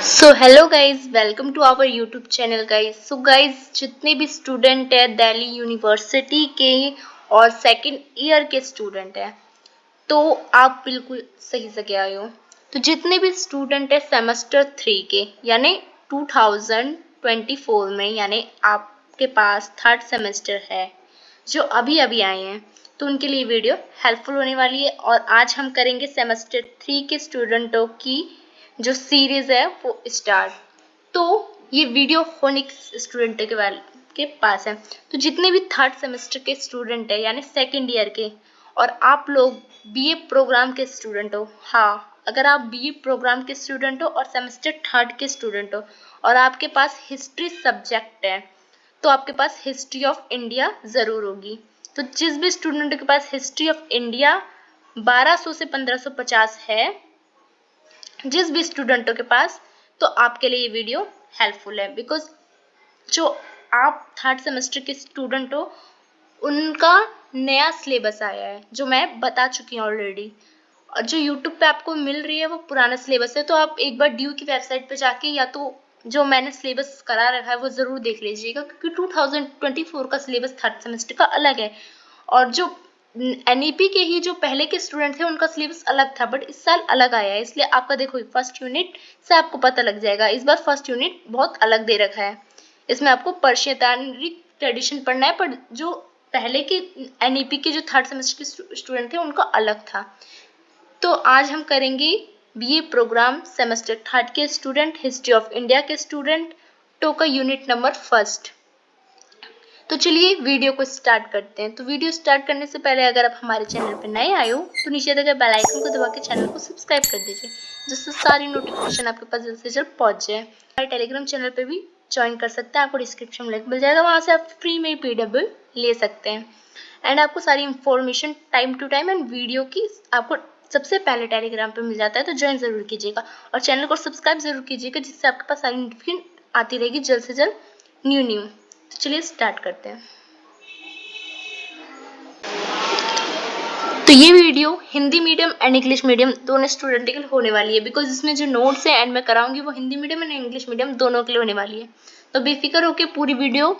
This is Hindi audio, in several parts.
So hello guys, welcome to our YouTube channel guys. So guys, जितने भी स्टूडेंट है दिल्ली यूनिवर्सिटी के और सेकंड ईयर के स्टूडेंट है, तो आप बिल्कुल सही जगह आए हो। तो जितने भी स्टूडेंट है सेमेस्टर 3 के यानी 2024 में, यानी आपके पास थर्ड सेमेस्टर है, जो अभी अभी आए हैं, तो उनके लिए वीडियो हेल्पफुल होने वाली है। और आज हम करेंगे सेमेस्टर 3 के स्टूडेंटों की जो सीरीज है वो स्टार्ट। तो ये वीडियो फोनिक्स स्टूडेंट के पास है। तो जितने भी थर्ड सेमेस्टर के स्टूडेंट है यानी सेकेंड ईयर के, और आप लोग बीए प्रोग्राम के स्टूडेंट हो, हाँ, अगर आप बीए प्रोग्राम के स्टूडेंट हो और सेमेस्टर थर्ड के स्टूडेंट हो और आपके पास हिस्ट्री सब्जेक्ट है, तो आपके पास हिस्ट्री ऑफ इंडिया जरूर होगी। तो जिस भी स्टूडेंट के पास हिस्ट्री ऑफ इंडिया 1200 से 1550 है, जिस भी स्टूडेंटों के पास, तो आपके लिए ये वीडियो हेल्पफुल है। बिकॉज जो आप थर्ड सेमेस्टर के स्टूडेंट हो, उनका नया सिलेबस आया है जो मैं बता चुकी हूँ ऑलरेडी, और जो यूट्यूब पे आपको मिल रही है वो पुराना सिलेबस है। तो आप एक बार ड्यू की वेबसाइट पे जाके या तो जो मैंने सिलेबस करा रखा है वो जरूर देख लीजिएगा, क्योंकि 2024 का सिलेबस थर्ड सेमेस्टर का अलग है। और जो एनईपी के ही जो पहले के स्टूडेंट थे उनका सिलेबस अलग था, बट इस साल अलग आया है। इसलिए आपका देखो फर्स्ट यूनिट से आपको पता लग जाएगा। इस बार फर्स्ट यूनिट बहुत अलग दे रखा है। इसमें आपको पर्शियन ट्रेडिशन पढ़ना है, पर जो पहले के एनईपी के जो थर्ड सेमेस्टर के स्टूडेंट थे उनका अलग था। तो आज हम करेंगे बीए प्रोग्राम सेमेस्टर थर्ड के स्टूडेंट, हिस्ट्री ऑफ इंडिया के स्टूडेंट, टो का यूनिट नंबर फर्स्ट। तो चलिए वीडियो को स्टार्ट करते हैं। तो वीडियो स्टार्ट करने से पहले अगर आप हमारे चैनल पर नए आए हो तो नीचे दिए गए बेल आइकन को दबा के चैनल को सब्सक्राइब कर दीजिए, जिससे सारी नोटिफिकेशन आपके पास जल्द से जल्द पहुंच जाए। हमारे टेलीग्राम चैनल पे भी ज्वाइन कर सकते हैं, आपको डिस्क्रिप्शन में लिंक मिल जाएगा, वहां से आप फ्री में पीडब्ल्यू ले सकते हैं। एंड आपको सारी information time to time and video की आपको सबसे पहले टेलीग्राम पे मिल जाता है। तो ज्वाइन जरूर कीजिएगा और चैनल को सब्सक्राइब जरूर कीजिएगा, जिससे आपके पास सारी नोटिफिकेशन आती रहेगी जल्द से जल्द न्यू। तो चलिए स्टार्ट करते हैं। तो ये video Hindi medium and English medium दोनों स्टूडेंट के लिए होने वाली है, बिकॉज इसमें जो नोट्स है एंड मैं कराऊंगी वो Hindi medium and English medium दोनों के लिए होने वाली है। तो बेफिक्र होकर पूरी वीडियो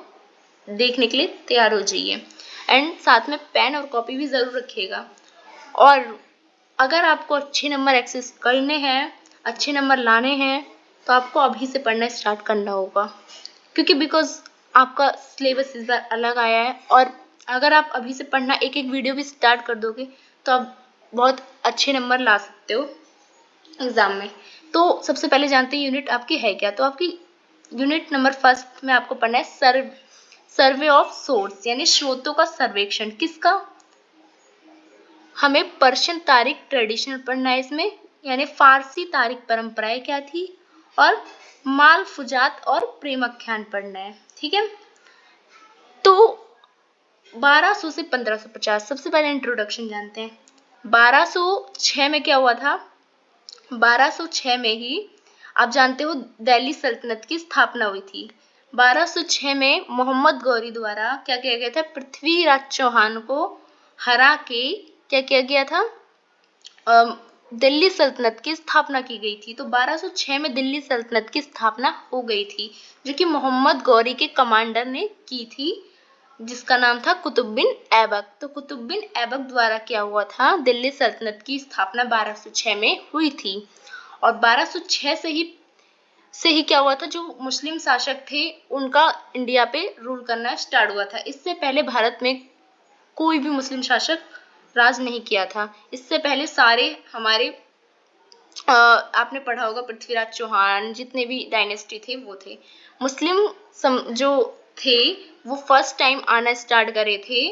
देखने के लिए तैयार हो जाइए, एंड साथ में पेन और कॉपी भी जरूर रखिएगा। और अगर आपको अच्छे नंबर एक्सेस करने हैं, अच्छे नंबर लाने हैं, तो आपको अभी से पढ़ना स्टार्ट करना होगा, क्योंकि बिकॉज आपका सिलेबस इस बार अलग आया है। और अगर आप अभी से पढ़ना एक एक वीडियो भी स्टार्ट कर दोगे तो आप बहुत अच्छे नंबर ला सकते हो एग्जाम में। तो सबसे पहले जानते हैं यूनिट आपकी है क्या। तो आपकी यूनिट नंबर फर्स्ट में आपको पढ़ना है सर्वे ऑफ सोर्स, यानी स्रोतों का सर्वेक्षण। किसका? हमें पर्शियन तारीख ट्रेडिशनल पढ़ना है इसमें, यानी फारसी तारीख परंपराएं क्या थी, और मालफुजात और प्रेमाख्यान पढ़ना है। ठीक है। तो 1200 से 1550, सबसे पहले इंट्रोडक्शन जानते हैं। 1206 में क्या हुआ था? 1206 में ही आप जानते हो दिल्ली सल्तनत की स्थापना हुई थी। 1206 में मोहम्मद गौरी द्वारा क्या किया गया था? पृथ्वीराज चौहान को हरा के क्या किया गया था? दिल्ली सल्तनत की स्थापना की गई थी। तो 1206 में दिल्ली सल्तनत की स्थापना हो गई थी, जो कि मोहम्मद गौरी के कमांडर ने की थी, जिसका नाम था कुतुब बिन ऐबक। तो कुतुब बिन ऐबक द्वारा क्या हुआ था? दिल्ली सल्तनत की स्थापना 1206 में हुई थी। और 1206 से ही क्या हुआ था? जो मुस्लिम शासक थे उनका इंडिया पे रूल करना स्टार्ट हुआ था। इससे पहले भारत में कोई भी मुस्लिम शासक राज नहीं किया था। इससे पहले सारे हमारे आपने पढ़ा होगा पृथ्वीराज चौहान, जितने भी डायनेस्टी थे वो थे। मुस्लिम जो थे वो फर्स्ट टाइम आना स्टार्ट करे थे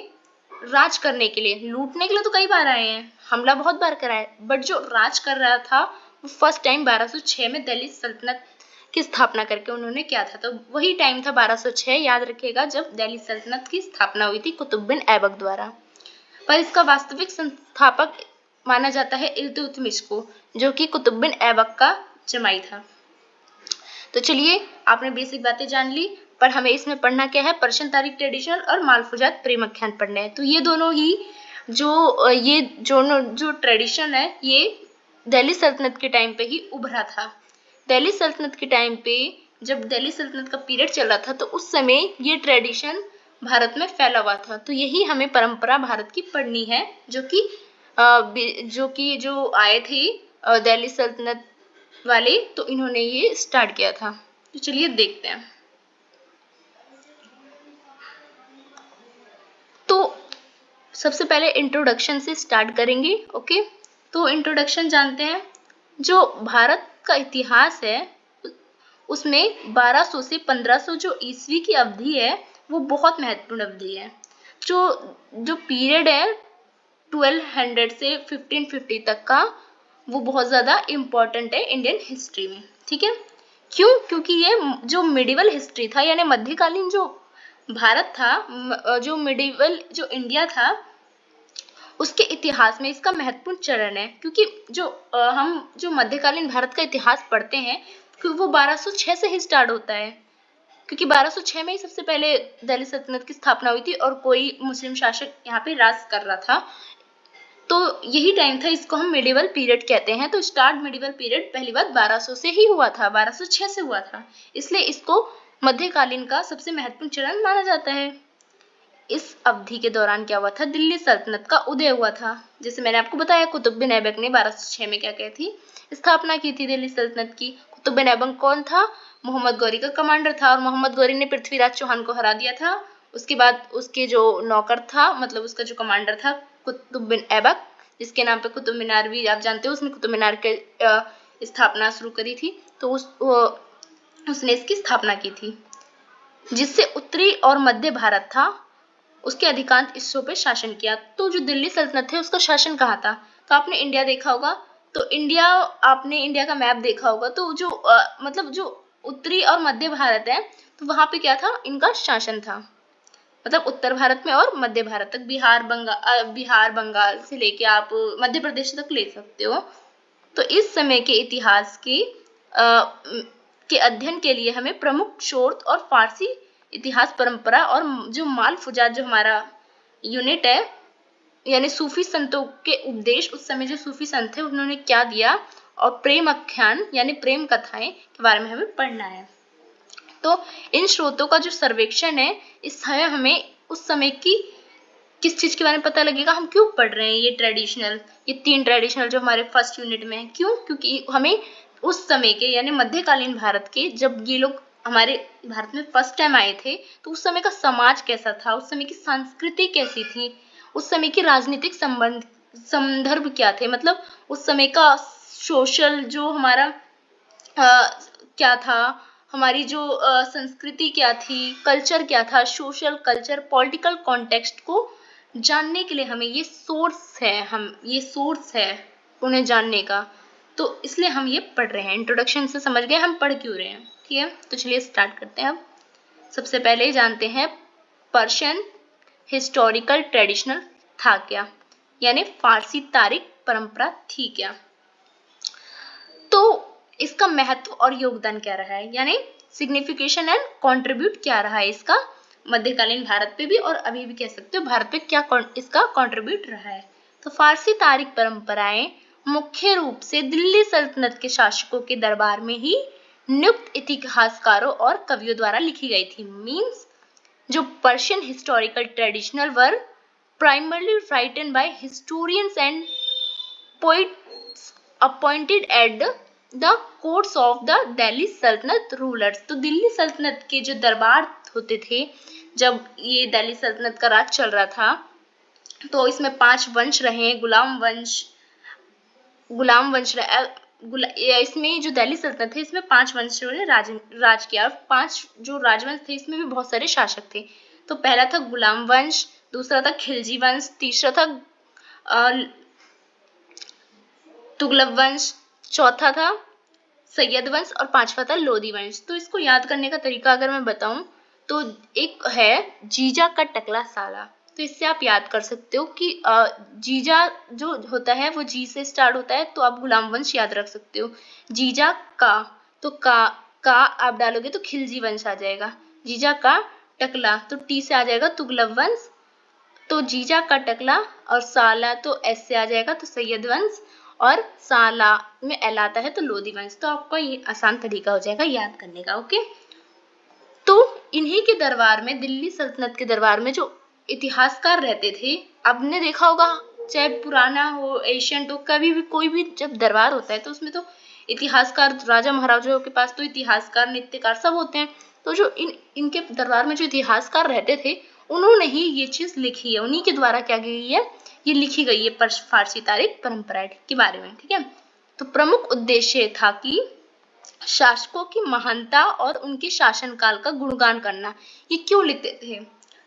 राज करने के लिए। लूटने के लिए तो कई बार आए हैं, हमला बहुत बार करा है, बट जो राज कर रहा था वो फर्स्ट टाइम 1206 में दिल्ली सल्तनत की स्थापना करके उन्होंने किया था। तो वही टाइम था 1206, याद रखिएगा, जब दिल्ली सल्तनत की स्थापना हुई थी कुतुब बिन ऐबक द्वारा। पर इसका वास्तविक संस्थापक माना जाता है इल्तुतमिश को, जो कि कुतुब बिन ऐबक का जमाई था। तो चलिए, आपने बेसिक बातें जान ली, पर हमें इसमें पढ़ना क्या है? पर्शियन तारीख ट्रेडिशनल और मालफुजात प्रेमाख्यान पढ़ने हैं। तो ये दोनों ही जो ट्रेडिशन है, ये दिल्ली सल्तनत के टाइम पे ही उभरा था। दिल्ली सल्तनत के टाइम पे जब दिल्ली सल्तनत का पीरियड चल रहा था तो उस समय ये ट्रेडिशन भारत में फैला हुआ था। तो यही हमें परंपरा भारत की पढ़नी है, जो आए थे दिल्ली सल्तनत वाले, तो इन्होंने ये स्टार्ट किया था। तो चलिए देखते हैं। तो सबसे पहले इंट्रोडक्शन से स्टार्ट करेंगे। ओके, तो इंट्रोडक्शन जानते हैं। जो भारत का इतिहास है उसमें 1200 से 1500 जो ईस्वी की अवधि है वो बहुत महत्वपूर्ण अवधि है। जो पीरियड है 1200 से 1550 तक का, वो बहुत ज़्यादा इम्पोर्टेंट है इंडियन हिस्ट्री में। ठीक है, क्यों? क्योंकि ये जो मिडिवल हिस्ट्री था, यानी मध्यकालीन जो भारत था, जो मिडिवल जो इंडिया था, उसके इतिहास में इसका महत्वपूर्ण चरण है। क्योंकि हम जो मध्यकालीन भारत का इतिहास पढ़ते हैं, क्योंकि वो 1206 से ही स्टार्ट होता है। क्योंकि 1206 में ही सबसे पहले दिल्ली सल्तनत की स्थापना हुई थी और कोई मुस्लिम शासक यहाँ पे राज कर रहा था। तो यही टाइम था, इसको हम मिडिवल पीरियड कहते हैं। तो स्टार्ट मिडिवल पीरियड पहली बार 1200 से ही हुआ था, 1206 से हुआ था, इसलिए इसको मध्यकालीन का सबसे महत्वपूर्ण चरण माना जाता है। इस अवधि के दौरान क्या हुआ था? दिल्ली सल्तनत का उदय हुआ था। जैसे मैंने आपको बताया, कुतुब बिन ऐबक ने 1206 में क्या थी, स्थापना की थी दिल्ली सल्तनत की। कुतुब बिन ऐबक कौन था? मोहम्मद गौरी का कमांडर था, और मोहम्मद गौरी ने पृथ्वीराज चौहान को हरा दिया था। उसके बाद उसके जो नौकर था, मतलब उसका जो कमांडर था, कुतुब बिन ऐबक, जिसके नाम पे कुतुब मीनार भी आप जानते हो, उसने कुतुब मीनार की स्थापना शुरू करी थी। तो उसने इसकी स्थापना की थी, जिससे उत्तरी और मध्य भारत था उसके अधिकांश हिस्सों पर शासन किया। तो जो दिल्ली सल्तनत है उसका शासन कहाँ था? तो आपने इंडिया देखा होगा, तो आपने इंडिया का मैप देखा होगा, तो मतलब जो उत्तरी और मध्य भारत है, तो वहां पे क्या था? इनका शासन था। मतलब उत्तर भारत में और मध्य भारत तक, बिहार बंगाल से लेके आप मध्य प्रदेश तक ले सकते हो। तो इस समय के इतिहास के अध्ययन के लिए हमें प्रमुख शोध और फारसी इतिहास परंपरा और जो मालफुजात जो हमारा यूनिट है, यानी सूफी संतों के उपदेश, उस समय जो सूफी संत थे उन्होंने क्या दिया, और प्रेम आख्यान यानी प्रेम कथाएं के बारे में हमें पढ़ना है। तो इन स्रोतों का जो सर्वेक्षण है, इससे हमें उस समय की किस चीज के बारे में पता लगेगा, हम क्यों पढ़ रहे हैं ये 3 ट्रेडिशनल जो हमारे फर्स्ट यूनिट में है। क्यों? क्योंकि हमें उस समय के, यानी मध्यकालीन भारत के, जब ये लोग हमारे भारत में फर्स्ट टाइम आए थे, तो उस समय का समाज कैसा था, उस समय की संस्कृति कैसी थी, उस समय के राजनीतिक संदर्भ क्या थे, मतलब उस समय का सोशल जो हमारा क्या था, हमारी जो संस्कृति क्या थी, कल्चर क्या था, सोशल कल्चर, पॉलिटिकल कॉन्टेक्स्ट को जानने के लिए हमें ये सोर्स है उन्हें जानने का। तो इसलिए हम ये पढ़ रहे हैं। इंट्रोडक्शन से समझ गए हम पढ़ क्यों रहे हैं। ठीक है, तो चलिए स्टार्ट करते हैं। अब सबसे पहले जानते हैं पर्शियन हिस्टोरिकल ट्रेडिशनल था क्या, यानी फारसी तारीख परंपरा थी क्या। तो इसका महत्व और योगदान क्या रहा है, यानी सिग्निफिकेशन एंड कंट्रीब्यूट क्या रहा है इसका मध्यकालीन भारत पे भी, और अभी भी कह सकते हो भारत पे क्या इसका कंट्रीब्यूट रहा है। तो फारसी तारीख परंपराएं मुख्य रूप से दिल्ली सल्तनत के शासकों के दरबार में ही नियुक्त इतिहासकारों और कवियों द्वारा लिखी गई थी। मीन्स जो Persian historical traditional were primarily written by historians and poets appointed at the courts of the Delhi सल्तनत रूलर्स। तो दिल्ली सल्तनत के जो दरबार होते थे, जब ये दिल्ली सल्तनत का राज चल रहा था, तो इसमें 5 वंश रहे, इसमें जो दिल्ली सल्तनत है इसमें 5 वंशों ने राज किया। 5 जो राजवंश थे इसमें भी बहुत सारे शासक थे। तो पहला था गुलाम वंश, दूसरा था खिलजी वंश, तीसरा था तुगलक वंश, चौथा था सैयद वंश और 5वां था लोधी वंश। तो इसको याद करने का तरीका अगर मैं बताऊं, तो एक है जीजा का टकला साला। तो इससे आप याद कर सकते हो कि जीजा जो होता है वो जी से स्टार्ट होता है, तो आप गुलाम वंश याद रख सकते हो। जीजा का, तो का आप डालोगे तो खिलजी वंश आ जाएगा। जीजा का टकला, तो टी से आ जाएगा तुगलक वंश। तो जीजा का टकला और साला तो एस से आ जाएगा, तो सैयद वंश। और साला में एल आता है तो लोधी वंश। तो आपका ये आसान तरीका हो जाएगा याद करने का। ओके, तो इन्हीं के दरबार में, दिल्ली सल्तनत के दरबार में जो इतिहासकार रहते थे, आपने देखा होगा चाहे पुराना हो, एशियंट हो, कभी भी कोई भी जब दरबार होता है तो उसमें तो इतिहासकार, राजा महाराजाओं के पास तो इतिहासकार, नित्यकार सब होते हैं। तो जो इनके दरबार में जो इतिहासकार रहते थे, उन्होंने ही ये चीज लिखी है, उन्हीं के द्वारा क्या गई है, ये लिखी गई है फारसी तारीख परंपरा के बारे में। ठीक है, तो प्रमुख उद्देश्य था कि शासकों की महानता और उनके शासनकाल का गुणगान करना। ये क्यों लिखते थे?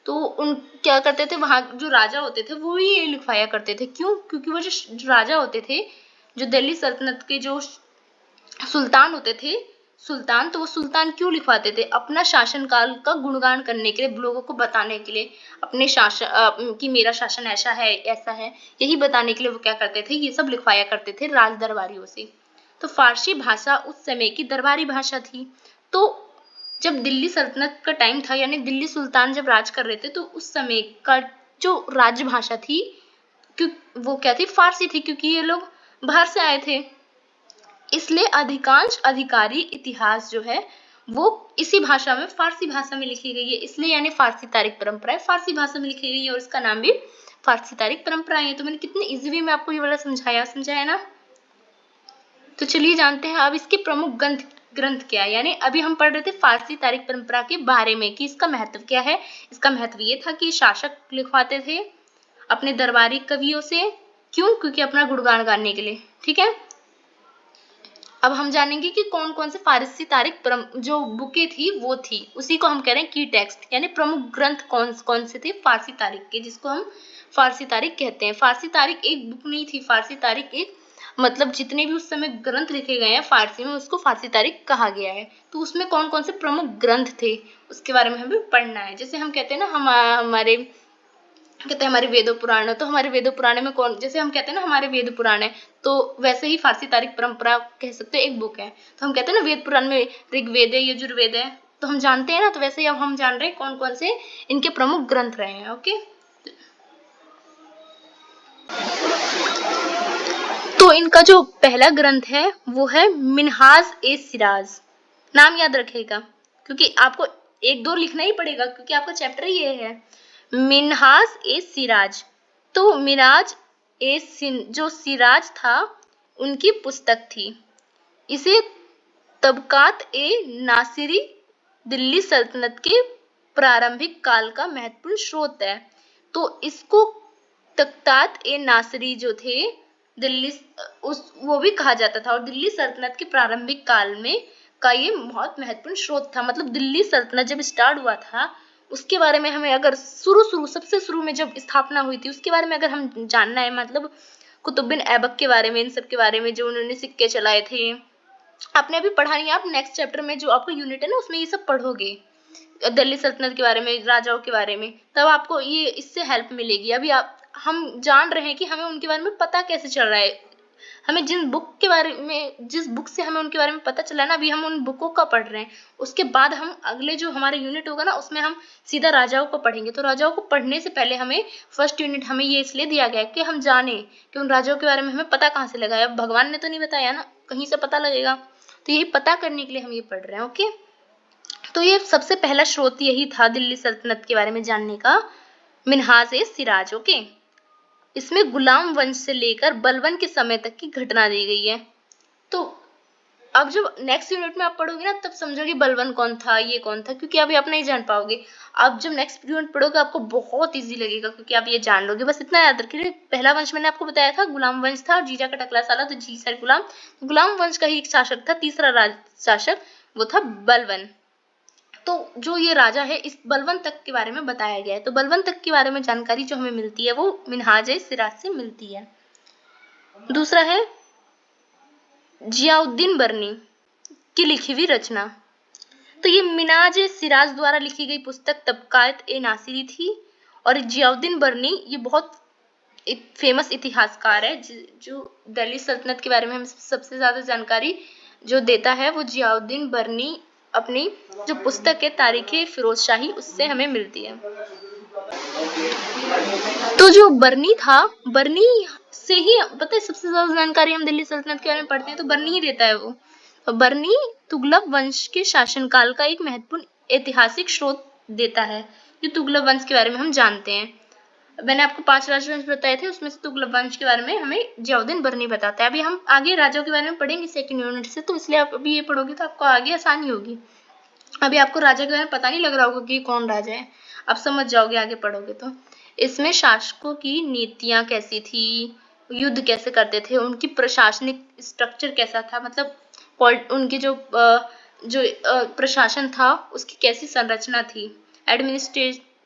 तो उन क्या करते थे, वहां जो राजा होते थे वो ही ये लिखवाया करते थे। क्यों? क्योंकि वो जो राजा होते थे, जो दिल्ली सल्तनत के जो सुल्तान होते थे, सुल्तान, तो वो सुल्तान क्यों लिखवाते थे? अपना शासनकाल का गुणगान करने के लिए, लोगों को बताने के लिए, अपने शासन कि मेरा शासन ऐसा है, ऐसा है, यही बताने के लिए वो क्या करते थे, ये सब लिखवाया करते थे राज दरबारियों से। तो फारसी भाषा उस समय की दरबारी भाषा थी। तो जब दिल्ली सल्तनत का टाइम था, यानी दिल्ली सुल्तान जब राज कर रहे थे, तो उस समय का जो राजभाषा थी, वो क्या थी, फारसी थी, क्योंकि ये लोग बाहर से आए थे। इसलिए अधिकांश अधिकारी इतिहास जो है वो इसी भाषा में, फारसी भाषा में लिखी गई है। इसलिए यानी फारसी तारीख परंपरा फारसी भाषा में लिखी गई है और इसका नाम भी फारसी तारीख परंपरा है। तो मैंने कितने इजी वे में आपको ये वाला समझाया ना। तो चलिए जानते हैं अब इसके प्रमुख ग्रंथ क्या है। यानी अभी हम पढ़ रहे थे फारसी तारीख परंपरा के बारे में कि इसका महत्व क्या है। इसका महत्व ये था कि शासक लिखवाते थे अपने दरबारी कवियों से। क्यों? क्योंकि अपना गुणगान गाने के लिए। ठीक है, अब हम जानेंगे कि कौन कौन से फारसी तारीख जो बुकें थी वो थी, उसी को हम कह रहे हैं की टेक्स्ट, यानी प्रमुख ग्रंथ कौन कौन से थे फारसी तारीख के, जिसको हम फारसी तारीख कहते हैं। फारसी तारीख एक बुक नहीं थी, फारसी तारीख एक मतलब जितने भी उस समय ग्रंथ लिखे गए हैं फारसी में, उसको फारसी तारीख कहा गया है। तो उसमें कौन कौन से प्रमुख ग्रंथ थे उसके बारे में हमें पढ़ना है। जैसे हम कहते हैं ना, हमारे कहते हैं हमारे वेदों पुराण है, तो हमारे वेदों पुराण में कौन, जैसे हम कहते हैं ना हमारे वेद पुराण है, तो वैसे ही फारसी तारीख परंपरा कह सकते हैं एक बुक है। तो हम कहते हैं ना वेद पुराण में ऋग्वेद है, यजुर्वेद है, तो हम जानते हैं ना। तो वैसे ही अब हम जान रहे हैं कौन कौन से इनके प्रमुख ग्रंथ रहे हैं। ओके, तो इनका जो पहला ग्रंथ है वो है मिन्हाज ए सिराज। नाम याद रखिएगा क्योंकि आपको एक दो लिखना ही पड़ेगा, क्योंकि आपका चैप्टर ये है मिन्हाज ए सिराज। तो मिराज ए जो सिराज था उनकी पुस्तक थी। इसे तबकात ए नासिरी दिल्ली सल्तनत के प्रारंभिक काल का महत्वपूर्ण स्रोत है। तो इसको तख्तात ए नासिरी जो थे दिल्ली वो भी कहा जाता था, और दिल्ली सल्तनत के प्रारंभिक काल में का ये बहुत महत्वपूर्ण स्रोत था। मतलब दिल्ली सल्तनत जब स्टार्ट हुआ था उसके बारे में हमें अगर सबसे शुरू में जब स्थापना हुई थी उसके बारे में अगर हम जानना है, मतलब कुतुब बिन ऐबक के बारे में, इन सब के बारे में, जो उन्होंने सिक्के चलाए थे, आपने अभी पढ़ा नहीं, आप नेक्स्ट चैप्टर में जो आपका यूनिट है ना उसमें ये सब पढ़ोगे, दिल्ली सल्तनत के बारे में, राजाओं के बारे में, तब आपको ये इससे हेल्प मिलेगी। अभी हम जान रहे हैं कि हमें उनके बारे में पता कैसे चल रहा है। हमें जिस बुक से हमें उनके बारे में पता चला ना, अभी हम उन बुकों का पढ़ रहे हैं। उसके बाद हम अगले जो हमारे यूनिट होगा ना उसमें हम सीधा राजाओं को पढ़ेंगे। तो राजाओं को पढ़ने से पहले हमें फर्स्ट यूनिट हमें ये इसलिए दिया गया है कि हम जाने कि उन राजाओं के बारे में हमें पता कहाँ से लगा है। भगवान ने तो नहीं बताया ना, कहीं से पता लगेगा। तो यही पता करने के लिए हम ये पढ़ रहे हैं। ओके, तो ये सबसे पहला स्रोत यही था दिल्ली सल्तनत के बारे में जानने का, मिन्हाज ए सिराज। ओके, इसमें गुलाम वंश से लेकर बलबन के समय तक की घटना दी गई है। तो अब जब नेक्स्ट यूनिट में आप पढ़ोगे ना तब समझोगे बलबन कौन था, ये कौन था, क्योंकि अभी आप नहीं जान पाओगे। आप जब नेक्स्ट यूनिट पढ़ोगे आपको बहुत इजी लगेगा, क्योंकि आप ये जान लोगे। बस इतना याद रखिए, पहला वंश मैंने आपको बताया था गुलाम वंश था, और जीजा का टकला साला, तो जी सर गुलाम वंश का ही एक शासक था। तीसरा राज शासक वो था बलबन। तो जो ये राजा है इस बलबन तक के बारे में बताया गया है। तो बलबन तक के बारे में जानकारी जो हमें मिलती है वो मिन्हाज ए सिराज से मिलती है। दूसरा है जियाउद्दीन बर्नी की लिखी हुई रचना। तो ये मिन्हाज ए सिराज द्वारा लिखी गई पुस्तक तबकात ए नासिरी थी, और जियाउद्दीन बर्नी ये बहुत एक फेमस इतिहासकार है जो दिल्ली सल्तनत के बारे में हमें सबसे ज्यादा जानकारी जो देता है वो जियाउद्दीन बर्नी अपनी जो पुस्तक है तारीखे फिरोज शाही उससे हमें मिलती है। तो जो बर्नी था, बर्नी से ही पता है सबसे ज्यादा जानकारी हम दिल्ली सल्तनत के बारे में पढ़ते हैं तो बर्नी ही देता है वो। तो बर्नी तुगलक वंश के शासनकाल का एक महत्वपूर्ण ऐतिहासिक स्रोत देता है। जो तुगलक वंश के बारे में हम जानते हैं, मैंने आपको 5 राजवंश बताए थे, उसमें से तुगलक वंश के बारे में हमें जियाउद्दीन बर्नी बताता है। अभी हम आगे राजाओं के बारे में पढ़ेंगे सेकंड यूनिट से, तो इसलिए आप अभी ये पढ़ोगे तो आपको आगे आसानी होगी। अभी आपको राजा के बारे में पता नहीं लग रहा होगा कि कौन राजा है, आप समझ जाओगे आगे पढ़ोगे तो। इसमें शासकों की नीतियां कैसी थी, युद्ध कैसे करते थे, उनकी प्रशासनिक स्ट्रक्चर कैसा था, मतलब उनकी जो प्रशासन था उसकी कैसी संरचना थी,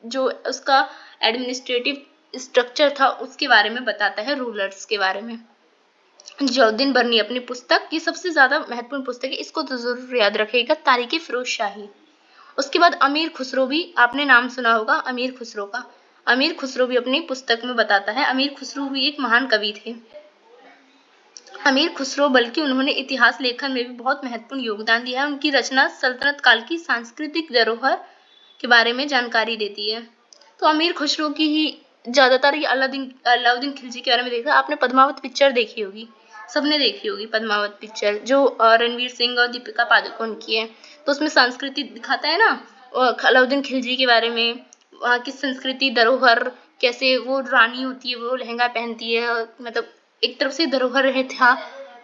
जो उसका एडमिनिस्ट्रेटिव स्ट्रक्चर था उसके बारे में बताता है, रूलर्स के बारे में। जियाउद्दीन बर्नी अपनी पुस्तक, ये सबसे ज्यादा महत्वपूर्ण पुस्तक है, इसको तो जरूर याद रखिएगा, तारीख फिरोज शाही। उसके बाद अमीर खुसरो भी आपने नाम सुना होगा, अमीर खुसरो का। अमीर खुसरो भी अपनी पुस्तक में बताता है। अमीर खुसरो भी एक महान कवि थे। अमीर खुसरो बल्कि उन्होंने इतिहास लेखन में भी बहुत महत्वपूर्ण योगदान दिया है। उनकी रचना सल्तनत काल की सांस्कृतिक धरोहर के बारे में जानकारी देती है। तो अमीर खुसरो की ही ज्यादातर ये अलाउद्दीन खिलजी के बारे में देखा। आपने पद्मावत पिक्चर देखी होगी, सबने देखी होगी पद्मावत पिक्चर, जो रणवीर सिंह और दीपिका पादुकोण की है। तो उसमें संस्कृति दिखाता है ना अलाउद्दीन खिलजी के बारे में, वहाँ की संस्कृति धरोहर, कैसे वो रानी होती है वो लहंगा पहनती है, मतलब एक तरफ से धरोहर है था,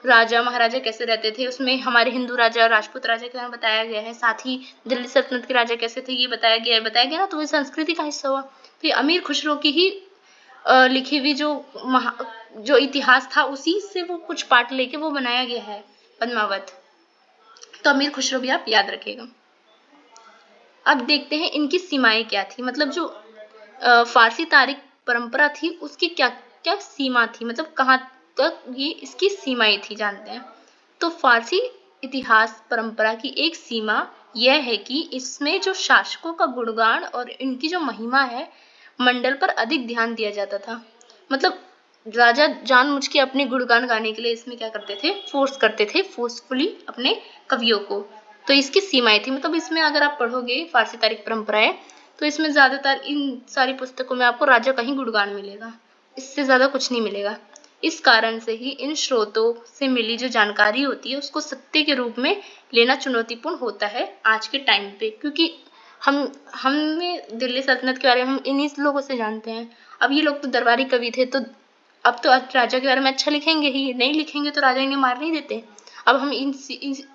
राजा महाराजा कैसे रहते थे। उसमें हमारे हिंदू राजा राजपूत राजा के बारे में बताया गया है, साथ ही दिल्ली सल्तनत के राजा कैसे थे ये बताया गया ना, तो ये संस्कृति का हिस्सा हुआ। तो ये अमीर खुसरो की ही लिखी हुई जो इतिहास था उसी से वो कुछ पार्ट लेके वो बनाया गया है पद्मावत। तो अमीर खुसरो भी आप याद रखेगा। अब देखते हैं इनकी सीमाएं क्या थी, मतलब जो फारसी तारीख परंपरा थी उसकी क्या क्या सीमा थी, मतलब कहाँ तक ये इसकी सीमाएं थी, जानते हैं। तो फारसी इतिहास परंपरा की एक सीमा यह है कि इसमें जो शासकों का गुणगान और इनकी जो महिमा है मंडल पर अधिक ध्यान दिया जाता था। मतलब राजा जानबूझ के अपने गुणगान गाने के लिए इसमें क्या करते थे, फोर्सफुली अपने कवियों को। तो इसकी सीमाएं थी, मतलब इसमें अगर आप पढ़ोगे फारसी तारीख परंपराएं तो इसमें ज्यादातर इन सारी पुस्तकों में आपको राजा का ही गुणगान मिलेगा, इससे ज्यादा कुछ नहीं मिलेगा। इस कारण से ही इन स्रोतों से मिली जो जानकारी होती है उसको सत्य के रूप में लेना चुनौतीपूर्ण होता है आज के टाइम पे, क्योंकि हमें दिल्ली सल्तनत के बारे में हम इन्हीं लोगों से जानते हैं। अब ये लोग तो दरबारी कवि थे, तो अब तो राजा के बारे में अच्छा लिखेंगे ही, नहीं लिखेंगे तो राजा इन्हें मार नहीं देते। अब हम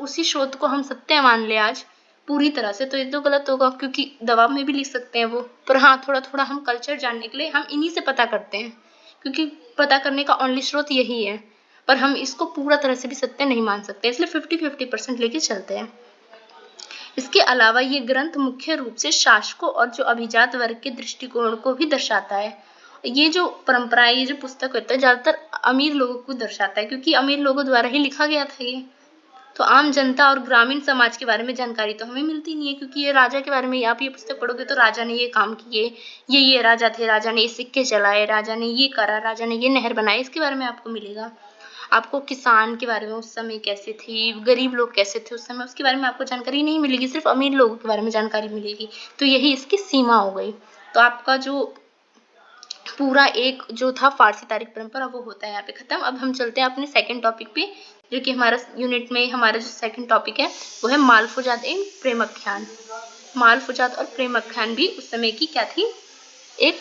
उसी स्रोत को हम सत्य मान ले आज पूरी तरह से, तो ये तो गलत होगा, क्योंकि दबाव में भी लिख सकते हैं वो, पर हाँ थोड़ा थोड़ा हम कल्चर जानने के लिए हम इन्हीं से पता करते हैं, क्योंकि पता करने का ओनली स्रोत यही है। पर हम इसको पूरा तरह से भी सत्य नहीं मान सकते, इसलिए 50-50% लेके चलते हैं। इसके अलावा ये ग्रंथ मुख्य रूप से शासकों और जो अभिजात वर्ग के दृष्टिकोण को भी दर्शाता है। ये जो परंपराएं, ये जो पुस्तक होता है ज्यादातर अमीर लोगों को दर्शाता है, क्योंकि अमीर लोगों द्वारा ही लिखा गया था ये। तो आम जनता और ग्रामीण समाज के बारे में जानकारी तो हमें मिलती नहीं है, क्योंकि ये राजा के बारे में आप ये पुस्तक पढ़ोगे तो राजा ने ये काम किए, ये राजा थे, राजा ने ये सिक्के चलाए, राजा ने ये करा, राजा ने ये नहर बनाई, इसके बारे में आपको मिलेगा। आपको किसान के बारे में उस समय कैसे थे, गरीब लोग कैसे थे उस समय, उसके बारे में आपको जानकारी नहीं मिलेगी, सिर्फ अमीर लोगों के बारे में जानकारी मिलेगी। तो यही इसकी सीमा हो गई। तो आपका जो पूरा एक जो था फारसी तारीख परंपरा वो होता है यहाँ पे खत्म। अब हम चलते हैं अपने सेकंड टॉपिक पे, जो कि हमारा यूनिट में हमारा जो सेकंड टॉपिक है वो है मालफुजात एवं प्रेमाख्यान। मालफुजात और प्रेमाख्यान भी उस समय की क्या थी, एक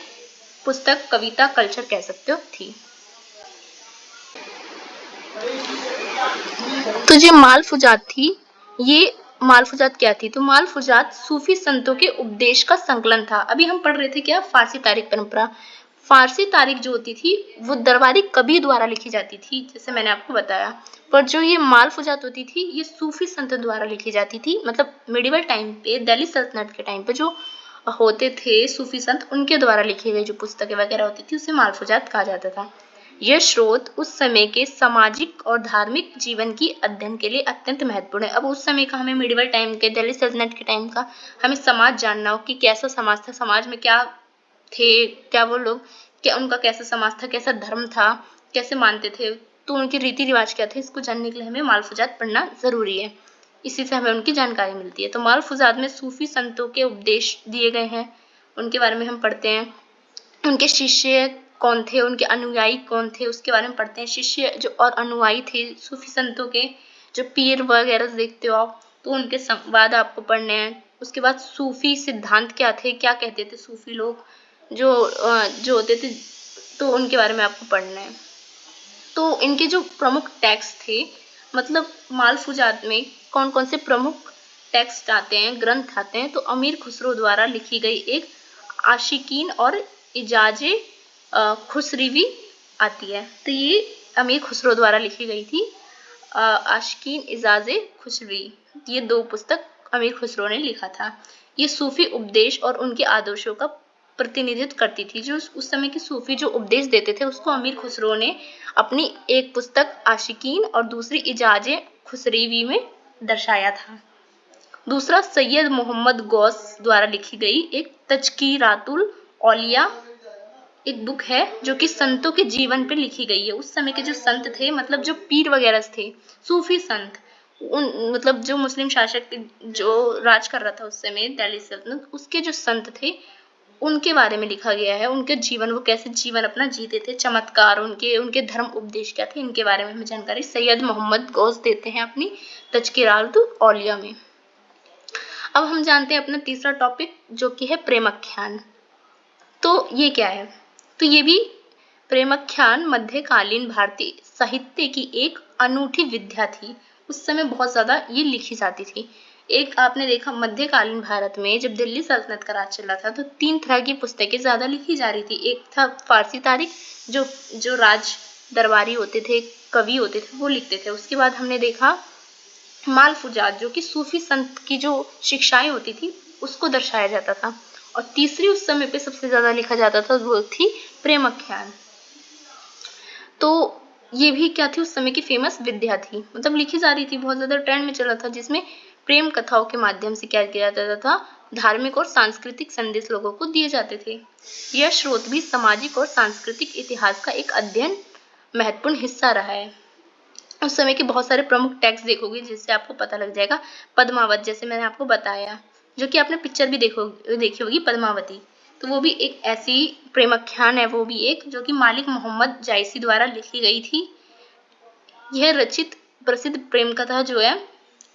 पुस्तक, कविता, कल्चर कह सकते हो थी। तो जो मालफुजात थी, ये मालफुजात क्या थी, तो मालफुजात सूफी संतों के उपदेश का संकलन था। अभी हम पढ़ रहे थे क्या, फारसी तारीख परंपरा। फारसी तारीख जो होती थी वो दरबारी कवि द्वारा लिखी जाती थी, जैसे मैंने आपको बताया। पर जो ये मालफुजात होती थी ये सूफी संत द्वारा लिखी जाती थी, मतलब मिडिवल टाइम पे, दिल्ली सल्तनत के टाइम पे जो होते थे सूफी संत, उनके द्वारा लिखी गई जो पुस्तकें वगैरह होती थी उसे मालफुजात कहा जाता था। यह स्रोत उस समय के सामाजिक और धार्मिक जीवन की अध्ययन के लिए अत्यंत महत्वपूर्ण है। अब उस समय का हमें मिडिवल टाइम के, दिल्ली सल्तनत के टाइम का हमें समाज जानना हो कि कैसा समाज था, समाज में क्या थे, क्या वो लोग, क्या उनका कैसा समाज था, कैसा धर्म था, कैसे मानते थे, तो उनके रीति रिवाज क्या थे, इसको जानने के लिए हमें मालफुजात पढ़ना जरूरी है। इसी से हमें उनकी जानकारी मिलती है। तो मालफुजात में सूफी संतों के उपदेश दिए गए हैं, उनके बारे में हम पढ़ते हैं। उनके शिष्य कौन थे, उनके अनुयायी कौन थे, उसके बारे में पढ़ते हैं। शिष्य जो और अनुयायी थे सूफी संतों के, जो पीर वगैरह देखते हो आप, तो उनके संवाद आपको पढ़ने हैं। उसके बाद सूफी सिद्धांत क्या थे, क्या कहते थे सूफी लोग जो होते थे, तो उनके बारे में आपको पढ़ना है। तो इनके जो प्रमुख टेक्स्ट थे, मतलब मालफुजात में कौन कौन से प्रमुख टेक्स्ट आते हैं, ग्रंथ आते हैं, तो अमीर खुसरो द्वारा लिखी गई एक आशिकीन और इजाजे खुसरीवी आती है। तो ये अमीर खुसरो द्वारा लिखी गई थी आशिकीन इजाजे खुसरी। ये 2 पुस्तक अमीर खुसरो ने लिखा था। ये सूफी उपदेश और उनके आदर्शों का प्रतिनिधित्व करती थी। जो उस समय के सूफी जो उपदेश देते थे, उसको अमीर खुसरो ने अपनी एक पुस्तक आशिकीन और दूसरी इजाजे खुसरीवी में दर्शाया था। दूसरा सैयद मोहम्मद गौस द्वारा लिखी गई एक तज़किरातुल औलिया एक बुक है, जो कि संतों के जीवन पे लिखी गई है। उस समय के जो संत थे, मतलब जो पीर वगैरह थे, सूफी संत, मतलब जो मुस्लिम शासक जो राज कर रहा था उस समय दिल्ली सल्तनत, उसके जो संत थे, उनके बारे में लिखा गया है। उनके जीवन, वो कैसे जीवन अपना जीते थे, चमत्कार उनके धर्म उपदेश क्या थे, इनके बारे में हमें जानकारी सैयद मोहम्मद गौस देते हैं अपनी तज़किरातुल औलिया में। अब हम जानते हैं अपना तीसरा टॉपिक, जो कि है प्रेमाख्यान। तो ये क्या है? तो ये भी प्रेमाख्यान मध्यकालीन भारतीय साहित्य की एक अनूठी विद्या थी। उस समय बहुत ज्यादा ये लिखी जाती थी। एक आपने देखा मध्यकालीन भारत में जब दिल्ली सल्तनत का राज चला था, तो 3 तरह की पुस्तकें ज्यादा लिखी जा रही थी। एक था फारसी तारीख, जो राज दरबारी होते थे, कवि होते थे, वो लिखते थे। उसके बाद हमने देखा मालफुजात, जो कि सूफी संत की जो शिक्षाएं होती थी, उसको दर्शाया जाता था। और तीसरी उस समय पे सबसे ज्यादा लिखा जाता था, वो थी प्रेमाख्यान। तो ये भी क्या थी, उस समय की फेमस विद्या थी, मतलब लिखी जा रही थी, बहुत ज्यादा ट्रेंड में चला था, जिसमें प्रेम कथाओं के माध्यम से क्या किया जाता था, धार्मिक और सांस्कृतिक संदेश लोगों को दिए जाते थे। यह स्रोत भी सामाजिक और सांस्कृतिक इतिहास का एक अध्ययन महत्वपूर्ण हिस्सा रहा है। उस समय के बहुत सारे प्रमुख टेक्स्ट देखोगे, जिससे आपको पता लग जाएगा। पद्मावत, जैसे मैंने आपको बताया, जो कि आपने पिक्चर भी देखी होगी, पद्मावती, तो वो भी एक ऐसी प्रेमाख्यान है, वो भी एक, जो कि मालिक मोहम्मद जायसी द्वारा लिखी गई थी। यह रचित प्रसिद्ध प्रेम कथा जो है,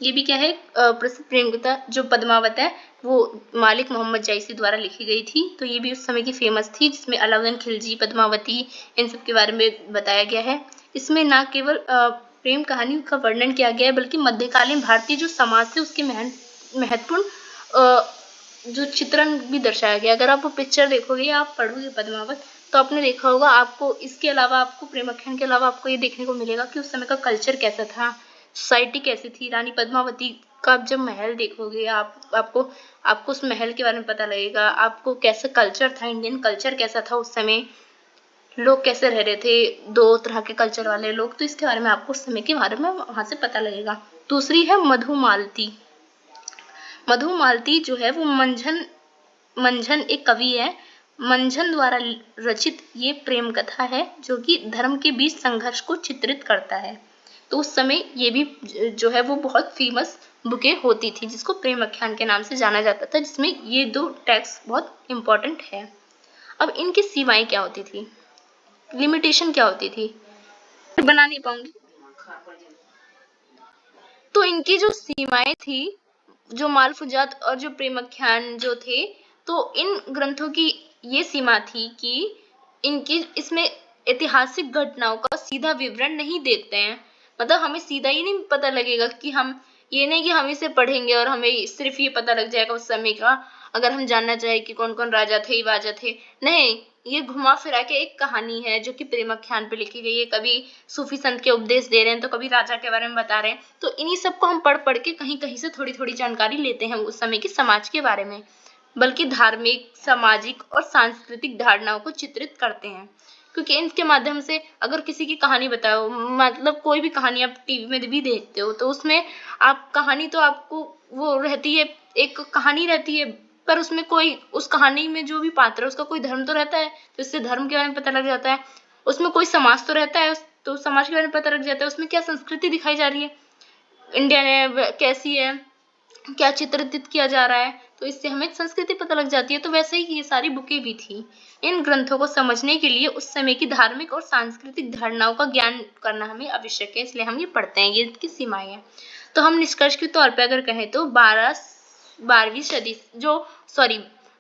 ये भी क्या है, प्रसिद्ध प्रेम कथा जो पद्मावत है, वो मालिक मोहम्मद जायसी द्वारा लिखी गई थी। तो ये भी उस समय की फेमस थी, जिसमें अलाउद्दीन खिलजी, पद्मावती, इन सब के बारे में बताया गया है। इसमें ना केवल प्रेम कहानी का वर्णन किया गया है, बल्कि मध्यकालीन भारतीय जो समाज से उसके महत्वपूर्ण जो चित्रण भी दर्शाया गया। अगर आप वो पिक्चर देखोगे या आप पढ़ोगे पद्मावत, तो आपने देखा होगा, आपको इसके अलावा, आपको प्रेमाख्यान के अलावा आपको ये देखने को मिलेगा कि उस समय का कल्चर कैसा था, सोसाइटी कैसी थी। रानी पद्मावती का जब महल देखोगे आपको उस महल के बारे में पता लगेगा, आपको कैसा कल्चर था, इंडियन कल्चर कैसा था उस समय, लोग कैसे रह रहे थे, 2 तरह के कल्चर वाले लोग, तो इसके बारे में आपको उस समय के बारे में वहां से पता लगेगा। दूसरी है मधुमालती। मधुमालती जो है वो मंझन एक कवि है, मंझन द्वारा रचित ये प्रेम कथा है, जो कि धर्म के बीच संघर्ष को चित्रित करता है। तो उस समय ये भी जो है वो बहुत फेमस बुकें होती थी, जिसको प्रेमाख्यान के नाम से जाना जाता था, जिसमें ये 2 टेक्स्ट बहुत इंपॉर्टेंट है। अब इनकी सीमाएं क्या होती थी, लिमिटेशन क्या होती थी, बना नहीं पाऊंगी। तो इनकी जो सीमाएं थी, जो मालफुजात और जो प्रेमाख्यान जो थे, तो इन ग्रंथों की ये सीमा थी कि इनकी इसमें ऐतिहासिक घटनाओं का सीधा विवरण नहीं देते हैं। मतलब हमें सीधा ही नहीं पता लगेगा कि हम, ये नहीं कि हम इसे पढ़ेंगे और हमें सिर्फ ये पता लग जाएगा उस समय का, अगर हम जानना चाहे कि कौन कौन राजा थे, वाजा थे, नहीं, ये घुमा फिरा के एक कहानी है, जो कि प्रेमाख्यान पे लिखी गई है। कभी सूफी संत के उपदेश दे रहे हैं, तो कभी राजा के बारे में बता रहे हैं। तो इन्हीं सबको हम पढ़ पढ़ के कहीं कहीं से थोड़ी थोड़ी जानकारी लेते हैं उस समय के समाज के बारे में, बल्कि धार्मिक, सामाजिक और सांस्कृतिक धारणाओं को चित्रित करते हैं। क्योंकि इनके माध्यम से अगर किसी की कहानी बताओ, मतलब कोई भी कहानी आप टीवी में भी देखते हो, तो उसमें आप कहानी, तो आपको वो रहती है, एक कहानी रहती है, पर उसमें कोई, उस कहानी में जो भी पात्र है उसका कोई धर्म तो रहता है, तो इससे धर्म के बारे में पता लग जाता है। उसमें कोई समाज तो रहता है, तो समाज के बारे में पता लग जाता है। उसमें क्या संस्कृति दिखाई जा रही है, इंडिया ने कैसी है, क्या चित्रित किया जा रहा है, तो इससे हमें संस्कृति पता लग जाती है। तो वैसे ही ये सारी बुकें भी थी। इन ग्रंथों को समझने के लिए उस समय की धार्मिक और सांस्कृतिक धारणाओं का ज्ञान करना हमें आवश्यक है, इसलिए हम ये पढ़ते हैं, ये इसकी सीमाएं हैं। तो हम निष्कर्ष के तौर पर अगर कहें तो 12वीं सदी जो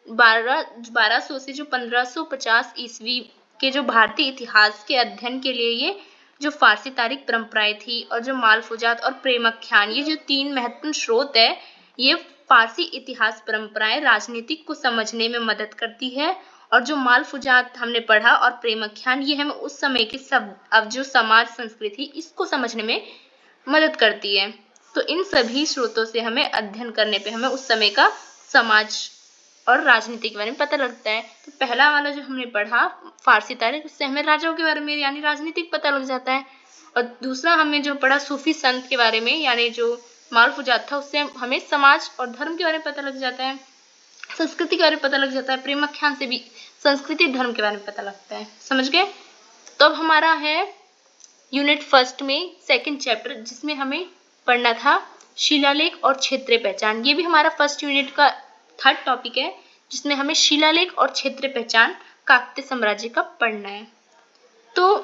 1200 से जो 1550 ईस्वी के जो भारतीय इतिहास के अध्ययन के लिए ये जो फारसी तारीख परंपराएं थी और जो मालफुजात और प्रेमाख्यान, ये जो 3 महत्वपूर्ण स्रोत है, ये फारसी इतिहास परंपराएं राजनीतिक को समझने में मदद करती है। और जो मालफुजात हमने पढ़ा और प्रेमाख्यान, ये हमें उस समय की अब जो समाज संस्कृति इसको समझने में मदद करती है। तो इन सभी स्रोतों से हमें अध्ययन करने पे हमें उस समय का समाज और राजनीति के बारे में पता लगता है। तो पहला वाला जो हमने पढ़ा फारसी तारीख, उससे हमें राजाओं के बारे में यानी राजनीतिक पता लग जाता है। और दूसरा हमने जो पढ़ा सूफी संत के बारे में यानी जो मालफुजात था, उससे हमें समाज और धर्म के बारे में पता लग जाता है, संस्कृति के बारे में पता लग जाता है। प्रेमाख्यान से भी संस्कृति धर्म के बारे में पता लगता है। समझ गए? तो अब हमारा है यूनिट फर्स्ट में सेकंड चैप्टर, जिसमें हमें पढ़ना था शिलालेख और क्षेत्रीय पहचान। ये भी हमारा फर्स्ट यूनिट का थर्ड टॉपिक है, जिसमें हमें शिलालेख और क्षेत्रीय पहचान काकतीय साम्राज्य का पढ़ना है। तो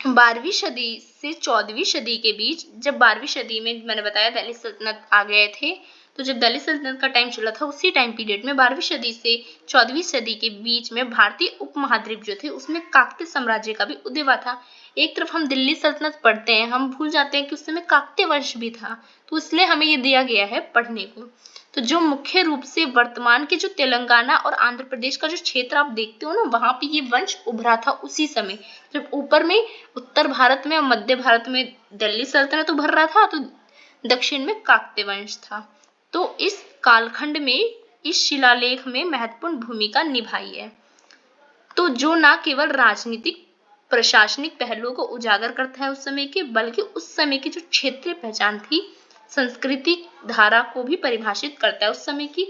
12वीं सदी से 14वीं सदी के बीच, जब 12वीं सदी में मैंने बताया दिल्ली सल्तनत आ गए थे, तो जब दिल्ली सल्तनत का टाइम चला था, उसी टाइम पीरियड में 12वीं सदी से 14वीं सदी के बीच में भारतीय उपमहाद्वीप जो थे, उसमें काकतीय साम्राज्य का भी उदय हुआ था। एक तरफ हम दिल्ली सल्तनत पढ़ते हैं, हम भूल जाते हैं कि उस समय काकतीय वंश भी था, तो इसलिए हमें ये दिया गया है पढ़ने को। तो जो मुख्य रूप से वर्तमान के जो तेलंगाना और आंध्र प्रदेश का जो क्षेत्र आप देखते हो ना, वहां पे ये वंश उभरा था उसी समय, जब ऊपर में उत्तर भारत में और मध्य भारत में दिल्ली सल्तनत उभर रहा था, तो दक्षिण में काकतीय वंश था। तो इस कालखंड में इस शिलालेख में महत्वपूर्ण भूमिका निभाई है। तो जो न केवल राजनीतिक प्रशासनिक पहलुओं को उजागर करता है उस समय के, बल्कि उस समय की जो क्षेत्रीय पहचान थी, सांस्कृतिक धारा को भी परिभाषित करता है उस समय की।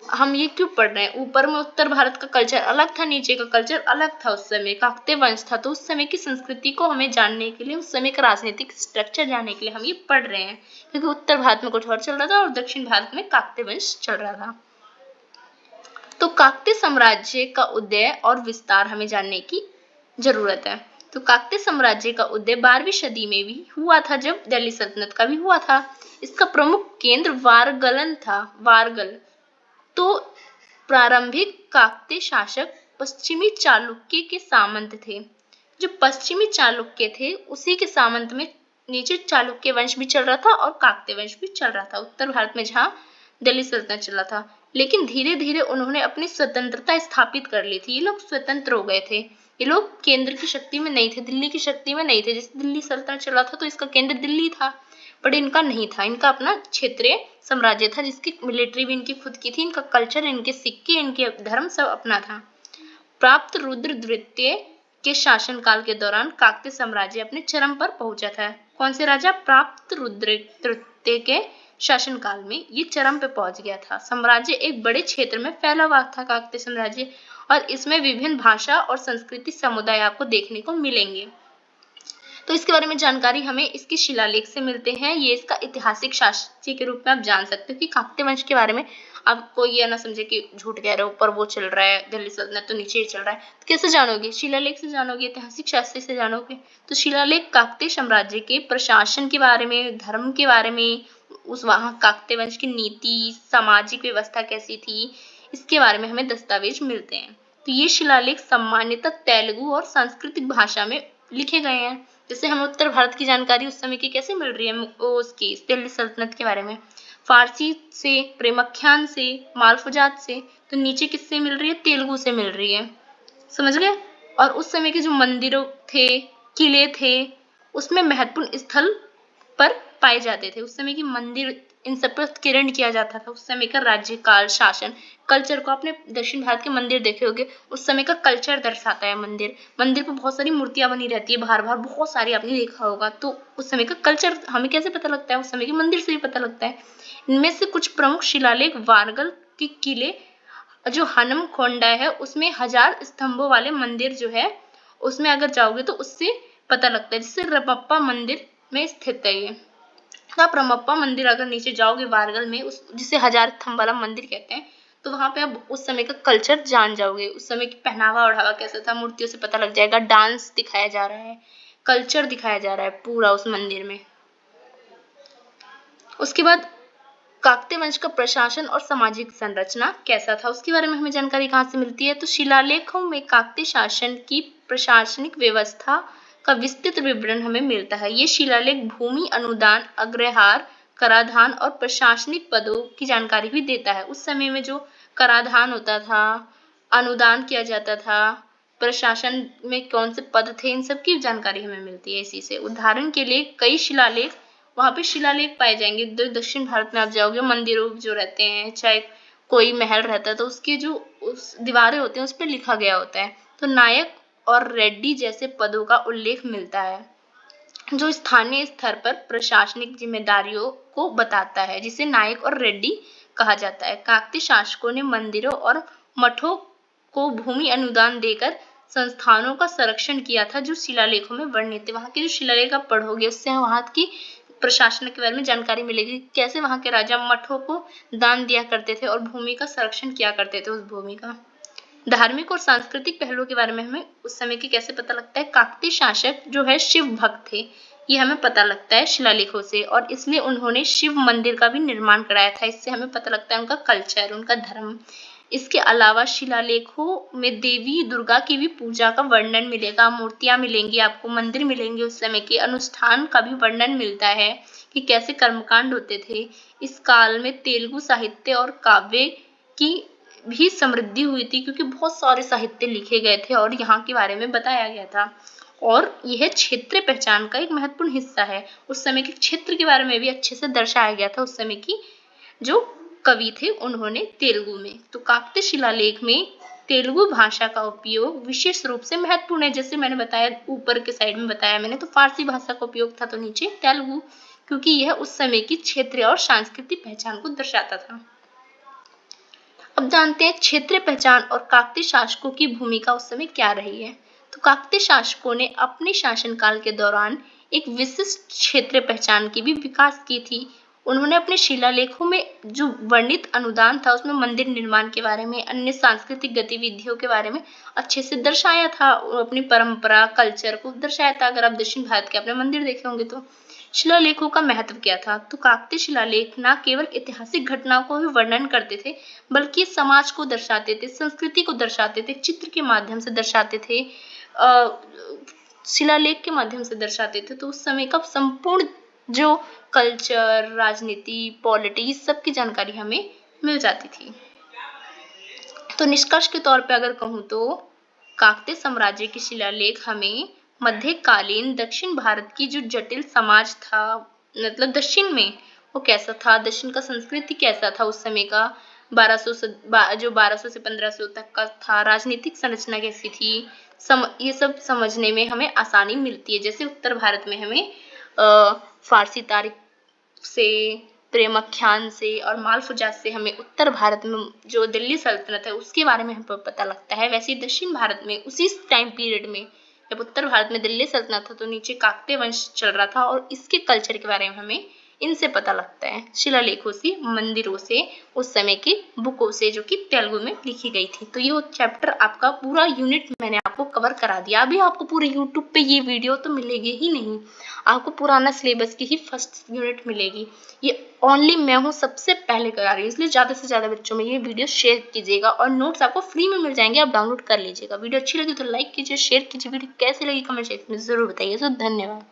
हम ये क्यों पढ़ रहे हैं? ऊपर में उत्तर भारत का कल्चर अलग था, नीचे का कल्चर अलग था, उस समय काकतीय वंश था, तो उस समय की संस्कृति को हमें जानने के लिए, उस समय का राजनीतिक स्ट्रक्चर जानने के लिए हम ये पढ़ रहे हैं, क्योंकि उत्तर भारत में कुछ और चल रहा था और दक्षिण भारत में काकतीय वंश चल रहा था। तो काकतीय साम्राज्य का उदय और विस्तार हमें जानने की जरूरत है। तो काकतीय साम्राज्य का उदय 12वीं सदी में भी हुआ था, जब दिल्ली सल्तनत का भी हुआ था। इसका प्रमुख केंद्र वारगलन था, वारगल। तो प्रारंभिक काकतीय शासक पश्चिमी चालुक्य के सामंत थे। जो पश्चिमी चालुक्य थे, उसी के सामंत में नीचे चालुक्य वंश भी चल रहा था और काकतीय वंश भी चल रहा था, उत्तर भारत में जहाँ दिल्ली सल्तनत चला था। लेकिन धीरे धीरे उन्होंने अपनी स्वतंत्रता स्थापित कर ली थी। ये लोग स्वतंत्र हो गए थे, ये लोग केंद्र की शक्ति में नहीं थे, दिल्ली की शक्ति में नहीं थे। जैसे दिल्ली सल्तनत चला था तो इसका केंद्र दिल्ली था, पर इनका नहीं था, इनका अपना क्षेत्रीय साम्राज्य था, जिसकी मिलिट्री भी इनकी खुद की थी, इनका कल्चर, इनके सिक्के, इनके धर्म सब अपना था। प्राप्त रुद्र द्वितीय के शासनकाल के दौरान काकतीय साम्राज्य अपने चरम पर पहुंचा था। कौन से राजा? प्राप्त रुद्र तृतीय के शासनकाल में ये चरम पे पहुंच गया था। साम्राज्य एक बड़े क्षेत्र में फैला हुआ था काकतीय साम्राज्य, और इसमें विभिन्न भाषा और संस्कृति समुदाय आपको देखने को मिलेंगे। तो इसके बारे में जानकारी हमें इसके शिलालेख से मिलते हैं। ये इसका ऐतिहासिक साक्ष्य के रूप में आप जान सकते हो कि काकतीय वंश के बारे में आपको ये ना समझे कि झूठ कह रहे हो, ऊपर वो चल रहा है दिल्ली सल्तनत तो नीचे ही चल रहा है। तो कैसे जानोगे? शिलालेख से जानोगे, ऐतिहासिक शास्त्र से जानोगे। तो शिलालेख काकतीय साम्राज्य के प्रशासन के बारे में, धर्म के बारे में, उस वहाँ काकतीय वंश की नीति, सामाजिक व्यवस्था कैसी थी, इसके बारे में हमें दस्तावेज मिलते हैं। तो ये शिलालेख सामान्यतः तेलुगु और सांस्कृतिक भाषा में लिखे गए हैं। जैसे हमें उत्तर भारत की जानकारी उस समय की कैसे मिल रही है, उसकी दिल्ली सल्तनत के बारे में फारसी से, प्रेमाख्यान से, मालफुजात से, तो नीचे किससे मिल रही है? तेलुगु से मिल रही है। समझ गए? और उस समय के जो मंदिरों थे, किले थे, उसमें महत्वपूर्ण स्थल पर पाए जाते थे। उस समय की मंदिर, इन सब पर उत्कीर्ण किया जाता था। उस समय का राज्यकाल, शासन, कल्चर को, आपने दक्षिण भारत के मंदिर देखे होंगे, उस समय का कल्चर दर्शाता है मंदिर। मंदिर पर बहुत सारी मूर्तियां बनी रहती है, बाहर बाहर बहुत सारी, आपने देखा होगा। तो उस समय का कल्चर हमें कैसे पता लगता है? उस समय के मंदिर से भी पता लगता है। इनमें से कुछ प्रमुख शिलालेख वारगल के किले, जो हनमकोंडा है, उसमें 1000 स्तंभों वाले मंदिर जो है, उसमें अगर जाओगे तो उससे पता लगता है। जैसे रपप्पा मंदिर में स्थित है ये। आप रमप्पा मंदिर अगर नीचे जाओगे वारंगल में, उस जिसे 1000 स्तंभ वाला मंदिर कहते हैं, तो वहां पे आप उस समय का कल्चर जान जाओगे। उस समय की पहनावा ओढ़ावा कैसा था, मूर्तियों से पता लग जाएगा। डांस दिखाया जा रहा है, कल्चर दिखाया जा रहा है पूरा उस मंदिर में। उसके बाद काकतीय वंश का प्रशासन और सामाजिक संरचना कैसा था, उसके बारे में हमें जानकारी कहाँ से मिलती है। तो शिलालेखों में काकतीय शासन की प्रशासनिक व्यवस्था का विस्तृत विवरण हमें मिलता है। ये शिलालेख भूमि अनुदान, अग्रहार, कराधान और प्रशासनिक पदों की जानकारी भी देता है। उस समय में जो कराधान होता था, अनुदान किया जाता था, प्रशासन में कौन से पद थे, इन सब की जानकारी हमें मिलती है इसी से। उदाहरण के लिए कई शिलालेख, वहां पे शिलालेख पाए जाएंगे। दक्षिण भारत में आप जाओगे, मंदिरों जो रहते हैं, चाहे कोई महल रहता है, तो उसके जो उस दीवारें होती हैं उस पर लिखा गया होता है। तो नायक और रेड्डी जैसे पदों का उल्लेख मिलता है, जो स्थानीय स्तर पर प्रशासनिक जिम्मेदारियों को बताता है, जिसे नायक और रेड्डी कहा जाता है। काकतीय शासकों ने मंदिरों और मठों को भूमि अनुदान देकर संस्थानों का संरक्षण किया था, जो शिलालेखों में वर्णित है। वहां के जो शिलालेख आप पढ़ोगे, उससे वहां की प्रशासन के बारे में जानकारी मिलेगी, कैसे वहां के राजा मठों को दान दिया करते थे और भूमि का संरक्षण किया करते थे, उस भूमि का। धार्मिक और सांस्कृतिक पहलुओं के बारे में हमें उस समय की कैसे पता लगता है। काकतीय शासक जो है शिव भक्त थे, ये हमें पता लगता है शिलालेखों से, और इसलिए उन्होंने शिव मंदिर का भी निर्माण कराया था। इससे हमें पता लगता है उनका कल्चर, उनका धर्म। इसके अलावा शिलालेखों में देवी दुर्गा की भी पूजा का वर्णन मिलेगा, मूर्तियां मिलेंगी आपको, मंदिर मिलेंगे, उस समय के अनुष्ठान का भी वर्णन मिलता है कि कैसे कर्मकांड होते थे। इस काल में तेलुगु साहित्य और काव्य की भी समृद्धि हुई थी, क्योंकि बहुत सारे साहित्य लिखे गए थे और यहाँ के बारे में बताया गया था। और यह क्षेत्रीय पहचान का एक महत्वपूर्ण हिस्सा है। उस समय के क्षेत्र के बारे में भी अच्छे से दर्शाया गया था। उस समय की जो कवि थे उन्होंने तेलुगु में। तो काकतीय शिलालेख में तेलुगु भाषा का उपयोग विशेष रूप से महत्वपूर्ण है। जैसे मैंने बताया, ऊपर के साइड में बताया मैंने, तो फारसी भाषा का उपयोग था, तो नीचे तेलुगु, क्योंकि यह उस समय की क्षेत्रीय और सांस्कृतिक पहचान को दर्शाता था। अब जानते हैं क्षेत्रीय पहचान और काकतीय शासकों की भूमिका उस समय क्या रही है। तो काकतीय शासकों ने अपने शासनकाल के दौरान एक विशिष्ट क्षेत्रीय पहचान की भी विकास की थी। उन्होंने अपने शिलालेखों में जो वर्णित अनुदान था, उसमें मंदिर निर्माण के बारे में, अन्य सांस्कृतिक गतिविधियों के बारे में अच्छे से दर्शाया था, अपनी परंपरा, कल्चर को दर्शाया था। अगर आप दक्षिण भारत के अपने मंदिर देखे होंगे तो शिलालेखों का महत्व क्या था। तो काकतीय शिलालेख न केवल ऐतिहासिक घटनाओं को भी वर्णन करते थे, बल्कि समाज को दर्शाते थे, संस्कृति को दर्शाते थे, चित्र के माध्यम से दर्शाते थे, शिलालेख के माध्यम से दर्शाते थे। तो उस समय का संपूर्ण जो कल्चर, राजनीति, पॉलिटिक्स, सबकी जानकारी हमें मिल जाती थी। तो निष्कर्ष के तौर पे अगर कहूँ तो काकतीय साम्राज्य के शिलालेख हमें मध्यकालीन दक्षिण भारत की जो जटिल समाज था, मतलब दक्षिण में वो कैसा था, दक्षिण का संस्कृति कैसा था उस समय का, 1200 से 1500 तक का था, राजनीतिक संरचना कैसी थी, ये सब समझने में हमें आसानी मिलती है। जैसे उत्तर भारत में हमें फारसी तारीख से, प्रेमाख्यान से और मालफुजात से हमें उत्तर भारत में जो दिल्ली सल्तनत है उसके बारे में हमें पता लगता है। वैसे ही दक्षिण भारत में उसी टाइम पीरियड में, जब उत्तर भारत में दिल्ली सल्तनत था, तो नीचे काकतीय वंश चल रहा था, और इसके कल्चर के बारे में हमें इनसे पता लगता है, शिलालेखों से, मंदिरों से, उस समय की बुकों से जो कि तेलुगु में लिखी गई थी। तो ये चैप्टर आपका पूरा यूनिट मैंने आपको कवर करा दिया। अभी आपको पूरे यूट्यूब पे ये वीडियो तो मिलेगी ही नहीं, आपको पुराना सिलेबस की ही फर्स्ट यूनिट मिलेगी। ये ओनली मैं हूँ सबसे पहले करा रही हूँ, इसलिए ज़्यादा से ज़्यादा बच्चों में ये वीडियो शेयर कीजिएगा, और नोट्स आपको फ्री में मिल जाएंगे, आप डाउनलोड कर लीजिएगा। वीडियो अच्छी लगी तो लाइक कीजिए, शेयर कीजिए। वीडियो कैसी लगी कमेंट सेक्शन में ज़रूर बताइए। तो धन्यवाद।